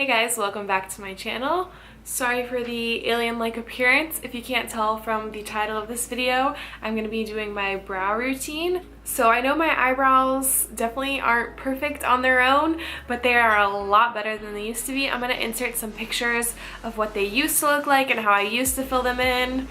guys, welcome back to my channel. Sorry for the alien-like appearance. If you can't tell from the title of this video, I'm going to be doing my brow routine. So I know my eyebrows definitely aren't perfect on their own, but they are a lot better than they used to be. I'm going to insert some pictures of what they used to look like and how I used to fill them in.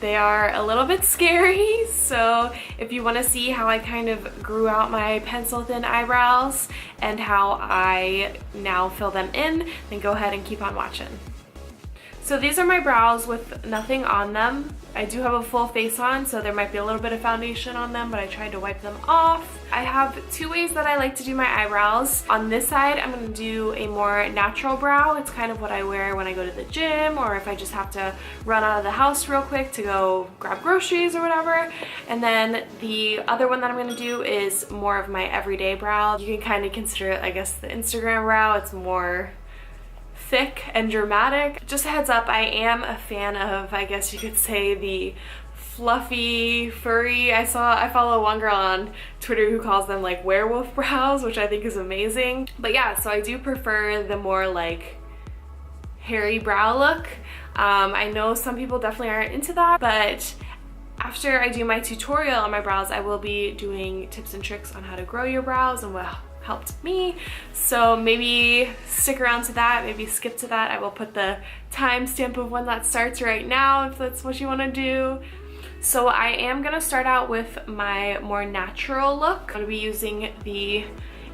They are a little bit scary, so if you want to see how I kind of grew out my pencil thin eyebrows and how I now fill them in, then go ahead and keep on watching. So these are my brows with nothing on them. I do have a full face on, so there might be a little bit of foundation on them, but I tried to wipe them off. I have two ways that I like to do my eyebrows. On this side, I'm going to do a more natural brow. It's kind of what I wear when I go to the gym, or if I just have to run out of the house real quick to go grab groceries or whatever. And then the other one that I'm going to do is more of my everyday brow. You can kind of consider it, I guess, the Instagram brow. It's more thick and dramatic. Just a heads up, I am a fan of, I guess you could say, the fluffy, furry. I follow one girl on Twitter who calls them like werewolf brows, which I think is amazing. But yeah, so I do prefer the more like hairy brow look. I know some people definitely aren't into that, but after I do my tutorial on my brows, I will be doing tips and tricks on how to grow your brows and what helped me. So maybe stick around to that, maybe skip to that. I will put the timestamp of when that starts right now if that's what you want to do. So I am going to start out with my more natural look. I'm going to be using the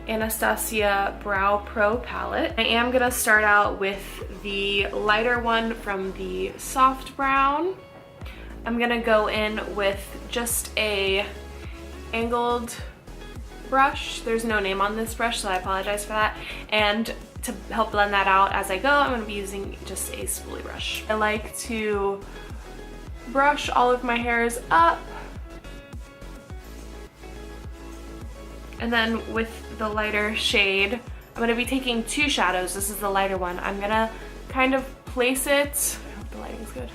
Anastasia Brow Pro Palette. I am going to start out with the lighter one from the soft brown. I'm going to go in with just a angled brush. There's no name on this brush, so I apologize for that. And to help blend that out as I go, I'm going to be using just a spoolie brush. I like to brush all of my hairs up, and then with the lighter shade, I'm going to be taking two shadows. This is the lighter one. I'm going to kind of place it, I hope the lighting's good,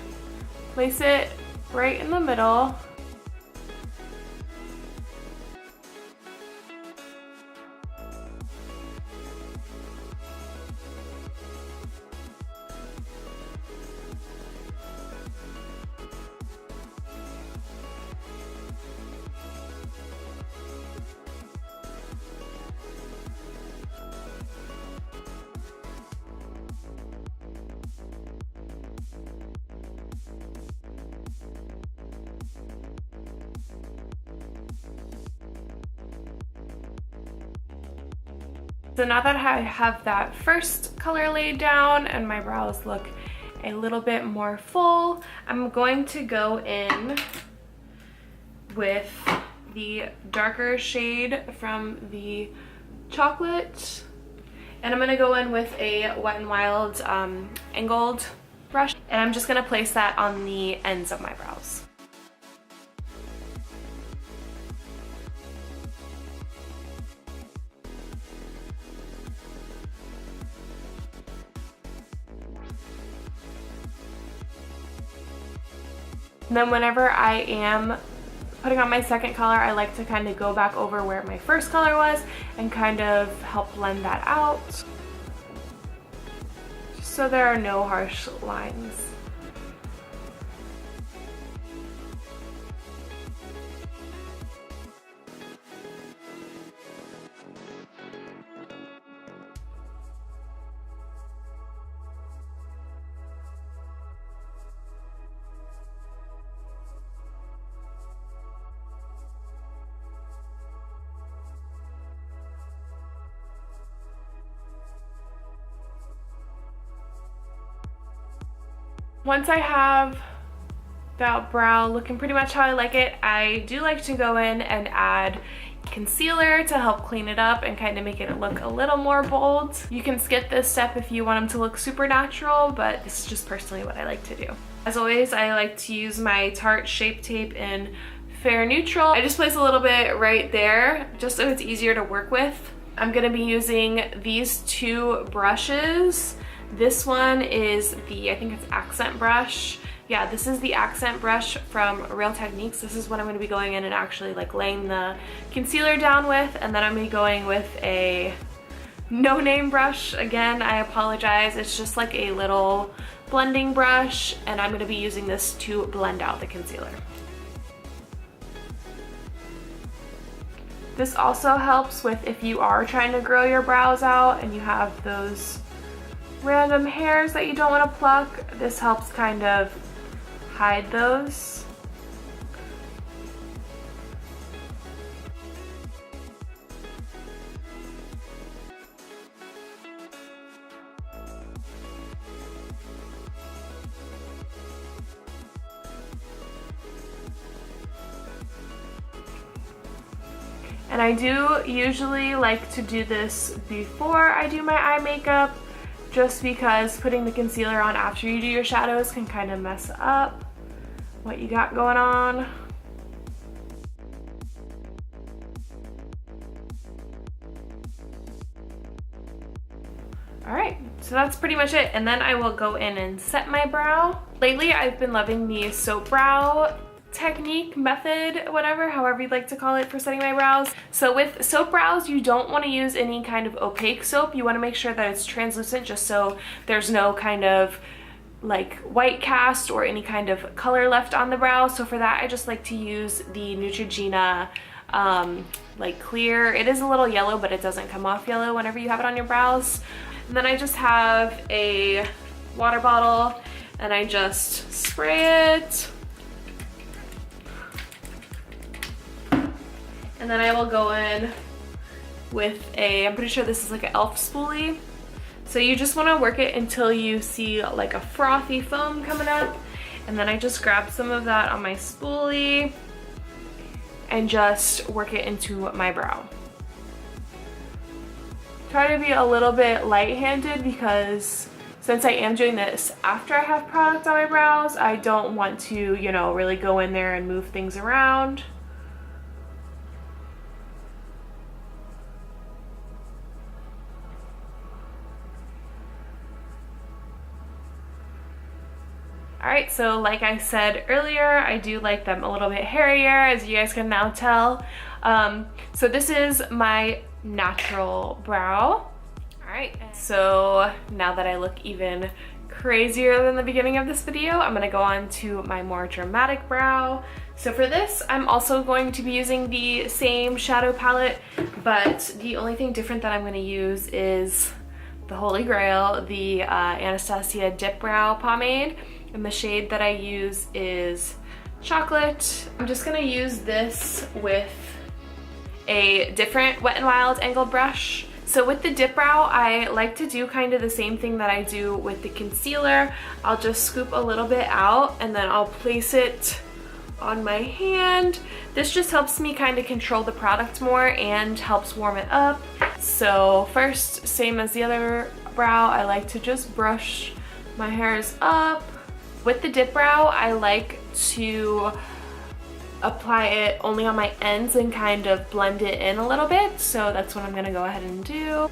place it right in the middle. So now that I have that first color laid down and my brows look a little bit more full, I'm going to go in with the darker shade from the chocolate, and I'm going to go in with a Wet n Wild angled brush, and I'm just going to place that on the ends of my brows. And then whenever I am putting on my second color, I like to kind of go back over where my first color was and kind of help blend that out, just so there are no harsh lines. Once I have that brow looking pretty much how I like it, I do like to go in and add concealer to help clean it up and kind of make it look a little more bold. You can skip this step if you want them to look super natural, but this is just personally what I like to do. As always, I like to use my Tarte Shape Tape in Fair Neutral. I just place a little bit right there just so it's easier to work with. I'm going to be using these two brushes. This one is the, I think it's accent brush. Yeah, this is the accent brush from Real Techniques. This is what I'm going to be going in and actually like laying the concealer down with, and then I'm going to be going with a no-name brush. Again, I apologize. It's just like a little blending brush, and I'm gonna be using this to blend out the concealer. This also helps with if you are trying to grow your brows out and you have those random hairs that you don't want to pluck. This helps kind of hide those. And I do usually like to do this before I do my eye makeup, just because putting the concealer on after you do your shadows can kind of mess up what you got going on. Alright, so that's pretty much it, and then I will go in and set my brow. Lately I've been loving the soap brow technique, method, whatever, however you'd like to call it, for setting my brows. So with soap brows, you don't want to use any kind of opaque soap. You want to make sure that it's translucent, just so there's no kind of like white cast or any kind of color left on the brow. So for that, I just like to use the Neutrogena like clear. It is a little yellow, but it doesn't come off yellow whenever you have it on your brows. And then I just have a water bottle and I just spray it. And then I will go in with I'm pretty sure this is like an e.l.f. spoolie. So you just want to work it until you see like a frothy foam coming up. And then I just grab some of that on my spoolie and just work it into my brow. Try to be a little bit light-handed because since I am doing this after I have product on my brows, I don't want to, you know, really go in there and move things around. Alright, so like I said earlier, I do like them a little bit hairier, as you guys can now tell. So this is my natural brow. Alright, so now that I look even crazier than the beginning of this video, I'm going to go on to my more dramatic brow. So for this, I'm also going to be using the same shadow palette, but the only thing different that I'm going to use is the Holy Grail, the Anastasia Dipbrow pomade. And the shade that I use is Chocolate. I'm just gonna use this with a different Wet n Wild angled brush. So with the Dipbrow, I like to do kind of the same thing that I do with the concealer. I'll just scoop a little bit out and then I'll place it on my hand. This just helps me kind of control the product more and helps warm it up. So first, same as the other brow, I like to just brush my hairs up. With the Dipbrow, I like to apply it only on my ends and kind of blend it in a little bit. So that's what I'm gonna go ahead and do.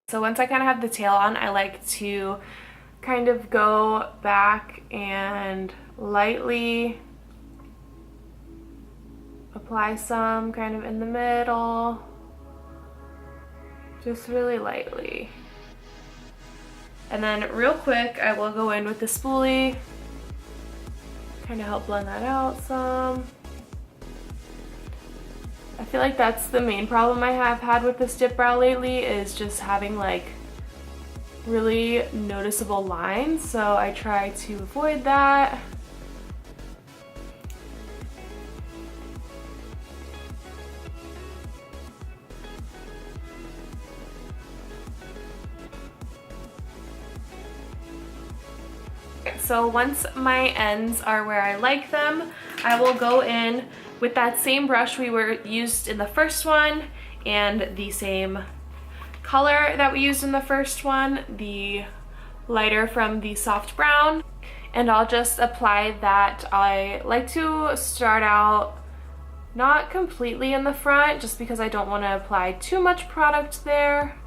So once I kind of have the tail on, I like to kind of go back and lightly apply some kind of in the middle, just really lightly. And then real quick, I will go in with the spoolie, kind of help blend that out some. I feel like that's the main problem I have had with this Dipbrow lately, is just having like really noticeable lines, so I try to avoid that. So once my ends are where I like them, I will go in with that same brush we used in the first one and the same color that we used in the first one, the lighter from the soft brown. And I'll just apply that. I like to start out not completely in the front just because I don't want to apply too much product there.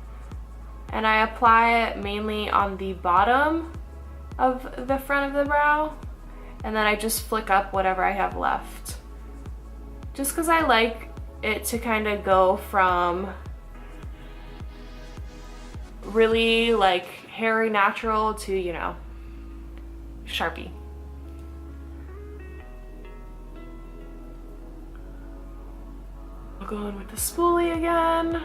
And I apply it mainly on the bottom of the front of the brow. And then I just flick up whatever I have left. Just because I like it to kind of go from really like hairy natural to, you know, Sharpie. I'll go in with the spoolie again.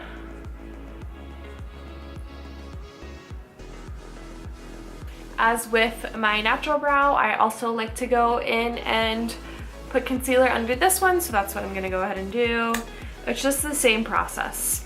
As with my natural brow, I also like to go in and put concealer under this one, so that's what I'm gonna go ahead and do. It's just the same process.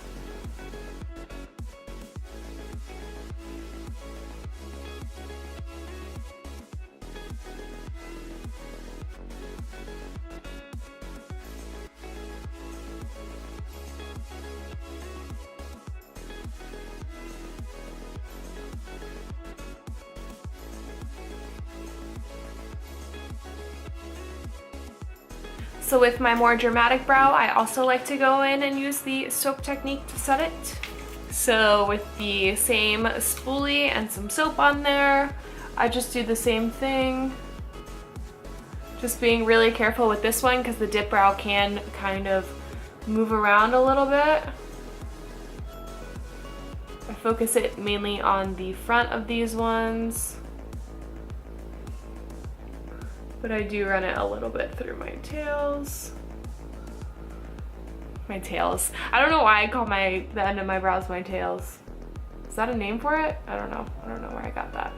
So with my more dramatic brow, I also like to go in and use the soap technique to set it. So with the same spoolie and some soap on there, I just do the same thing. Just being really careful with this one because the dip brow can kind of move around a little bit. I focus it mainly on the front of these ones, but I do run it a little bit through my tails. My tails. I don't know why I call the end of my brows my tails. Is that a name for it? I don't know. I don't know where I got that.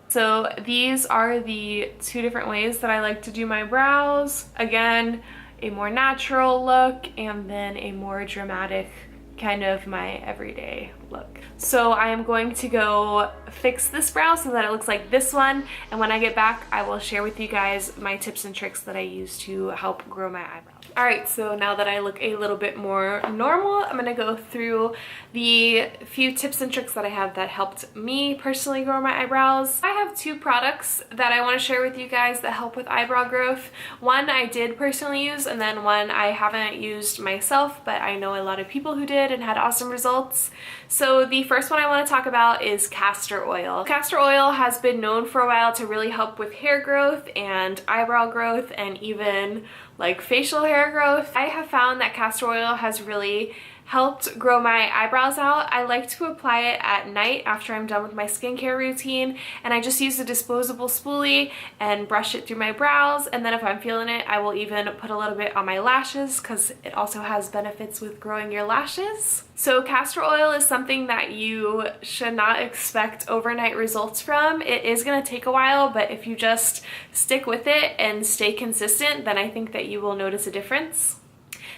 So these are the two different ways that I like to do my brows. Again, a more natural look and then a more dramatic kind of my everyday look. So I am going to go fix this brow so that it looks like this one, and when I get back I will share with you guys my tips and tricks that I use to help grow my eyebrows. Alright, so now that I look a little bit more normal, I'm gonna go through the few tips and tricks that I have that helped me personally grow my eyebrows. I have two products that I want to share with you guys that help with eyebrow growth. One I did personally use, and then one I haven't used myself, but I know a lot of people who did and had awesome results. So the first one I want to talk about is castor oil. Castor oil has been known for a while to really help with hair growth and eyebrow growth and even like facial hair growth. I have found that castor oil has really helped grow my eyebrows out. I like to apply it at night after I'm done with my skincare routine, and I just use a disposable spoolie and brush it through my brows, and then if I'm feeling it I will even put a little bit on my lashes because it also has benefits with growing your lashes. So castor oil is something that you should not expect overnight results from. It is going to take a while, but if you just stick with it and stay consistent, then I think that you will notice a difference.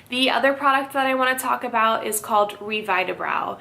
The other product that I want to talk about is called Dipbrow.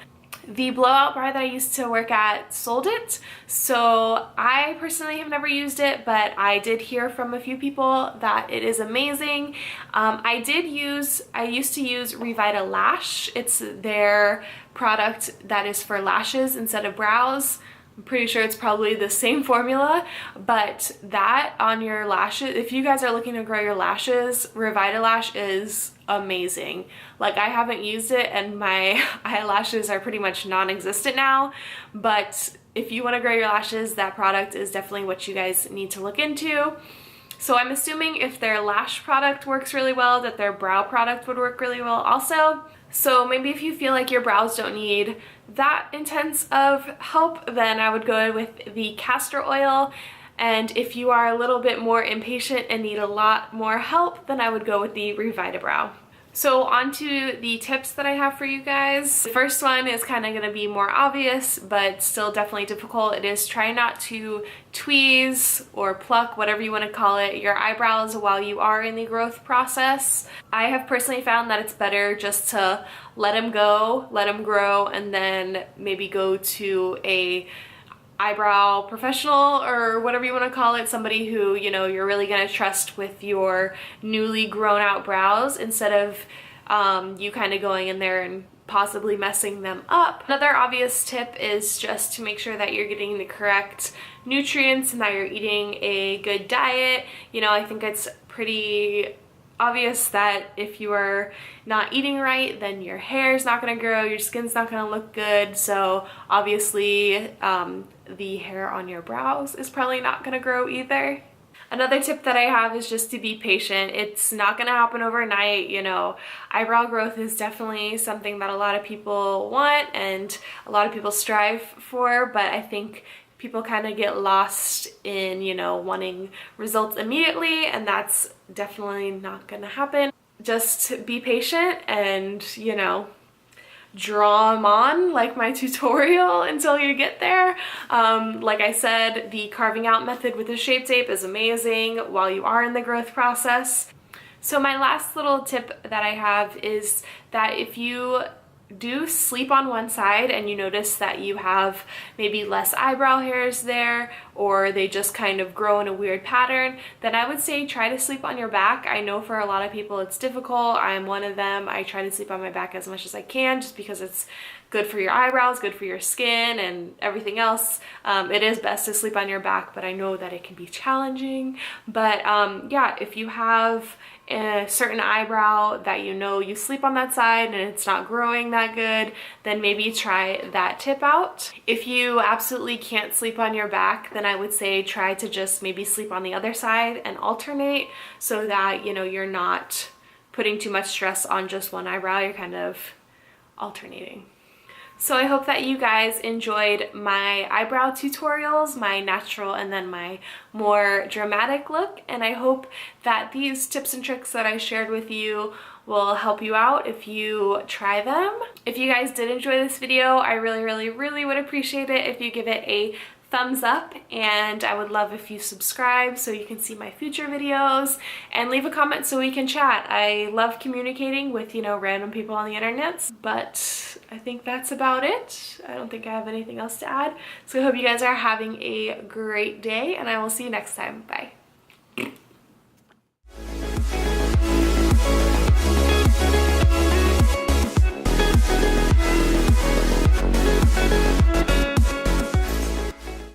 The blowout bar that I used to work at sold it, so I personally have never used it, but I did hear from a few people that it is amazing. I used to use Revita Lash. It's their product that is for lashes instead of brows. I'm pretty sure it's probably the same formula, but that on your lashes, if you guys are looking to grow your lashes, Revita Lash is amazing. Like, I haven't used it and my eyelashes are pretty much non-existent now, but if you want to grow your lashes, that product is definitely what you guys need to look into. So I'm assuming if their lash product works really well, that their brow product would work really well also. So maybe if you feel like your brows don't need that intense of help, then I would go with the castor oil. And if you are a little bit more impatient and need a lot more help, then I would go with the Dipbrow. So on to the tips that I have for you guys. The first one is kind of going to be more obvious, but still definitely difficult. It is try not to tweeze or pluck, whatever you want to call it, your eyebrows while you are in the growth process. I have personally found that it's better just to let them go, let them grow, and then maybe go to a eyebrow professional or whatever you want to call it, somebody who, you know, you're really going to trust with your newly grown out brows instead of you kind of going in there and possibly messing them up. Another obvious tip is just to make sure that you're getting the correct nutrients and that you're eating a good diet. You know, I think it's pretty obvious that if you are not eating right, then your hair is not going to grow, your skin's not going to look good, so obviously the hair on your brows is probably not going to grow either. Another tip that I have is just to be patient. It's not going to happen overnight, you know. Eyebrow growth is definitely something that a lot of people want and a lot of people strive for, but I think people kind of get lost in, you know, wanting results immediately, and that's definitely not going to happen. Just be patient and, you know, draw them on like my tutorial until you get there. Like I said, the carving out method with the Shape Tape is amazing while you are in the growth process. So my last little tip that I have is that if you do sleep on one side and you notice that you have maybe less eyebrow hairs there, or they just kind of grow in a weird pattern, then I would say try to sleep on your back. I know for a lot of people it's difficult. I'm one of them. I try to sleep on my back as much as I can just because it's good for your eyebrows, good for your skin, and everything else. It is best to sleep on your back, but I know that it can be challenging. But yeah, if you have a certain eyebrow that you know you sleep on that side and it's not growing that good, then maybe try that tip out. If you absolutely can't sleep on your back, then I would say try to just maybe sleep on the other side and alternate so that, you know, you're not putting too much stress on just one eyebrow, you're kind of alternating. So I hope that you guys enjoyed my eyebrow tutorials, my natural and then my more dramatic look, and I hope that these tips and tricks that I shared with you will help you out if you try them. If you guys did enjoy this video, I really would appreciate it if you give it a thumbs up, and I would love if you subscribe so you can see my future videos, and leave a comment so we can chat. I love communicating with, you know, random people on the internet, but I think that's about it. I don't think I have anything else to add. So I hope you guys are having a great day, and I will see you next time. Bye.